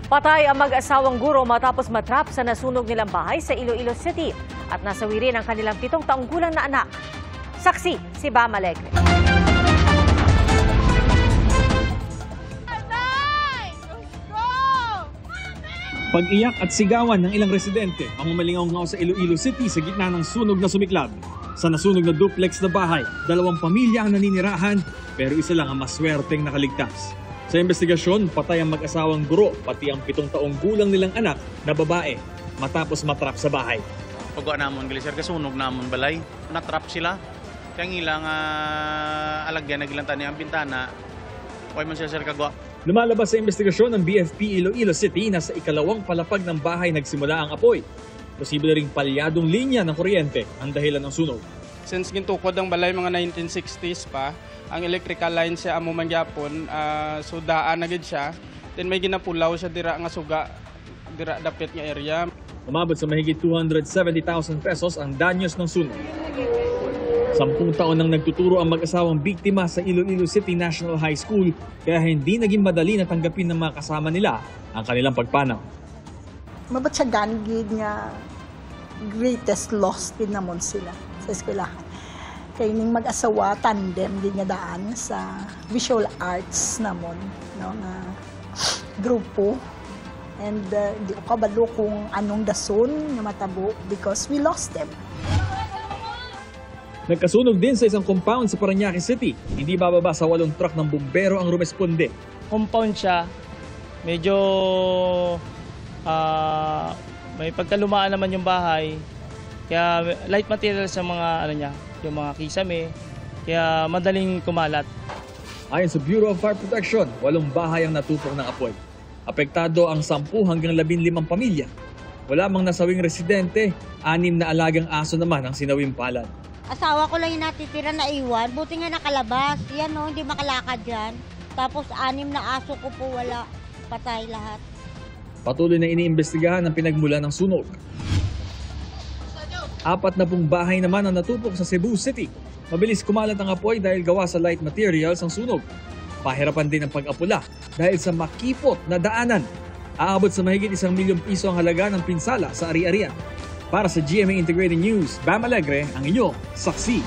Patay ang mag-asawang guro matapos matrap sa nasunog nilang bahay sa Iloilo City at nasawi rin ang kanilang 7 taong gulang na anak. Saksi si Bam Alegre. Pag-iyak at sigawan ng ilang residente ang umalingaw-ngaw sa Iloilo City sa gitna ng sunog na sumiklab. Sa nasunog na duplex na bahay, 2 pamilya ang naninirahan pero isa lang ang maswerteng nakaligtas. Sa investigasyon, patay ang mag-asawang guro pati ang 7 taong gulang nilang anak na babae matapos matrap sa bahay. Pagwa namon gali sir kasunog namon balay, natrap sila. Kaya ilang alagyan nagilang tani ang bintana. Oy man siya sir kagwa. Lumalabas sa investigasyon ng BFP Iloilo City na sa ikalawang palapag ng bahay nagsimula ang apoy. Posible ring palyadong linya ng kuryente ang dahilan ng sunog. Since gintukod ang balay mga 1960s pa, ang electrical line siya amo man gyapon, so daan na gid siya. Then may ginapulaw siya dira nga suga dira dapit nga area. Umabot sa mahigit 270,000 pesos ang danyos ng sunog. 10 taon nang nagtuturo ang mag-asawang biktima sa Iloilo City National High School kaya hindi naging madali na tanggapin ng mga kasama nila ang kanilang pagpanaw. Mabatsagan gid nga greatest loss din namon sila sa eskwelahan. Kay ning mag-asawa tandem din nga daan sa visual arts namon no nga grupo. And di ko kabalo kung anong dason nga matabo because we lost them. Nagkasunog din sa isang compound sa Parañaque City. Hindi bababa sa 8 truck ng bumbero ang rumesponde. Compound siya, medyo may pagkalumaan naman yung bahay. Kaya light material sa mga niya, yung mga kisame. Kaya madaling kumalat. Ayon sa Bureau of Fire Protection, 8 bahay ang natupok ng apoy. Apektado ang 10 hanggang 15 pamilya. Wala mang nasawing residente, 6 na alagang aso naman ang sinawing palad. Asawa ko lang yung natitira na iwan. Buti nga nakalabas. Yan o, hindi makalakad yan. Tapos 6 na aso ko po wala. Patay lahat. Patuloy na iniimbestigahan ang pinagmula ng sunog. 40 bahay naman ang natupok sa Cebu City. Mabilis kumalat ang apoy dahil gawa sa light materials ang sunog. Pahirapan din ang pag-apula dahil sa makipot na daanan. Aabot sa mahigit 1 milyong piso ang halaga ng pinsala sa ari-arian. Para sa GMA Integrated News, Bam Alegre ang inyong saksi.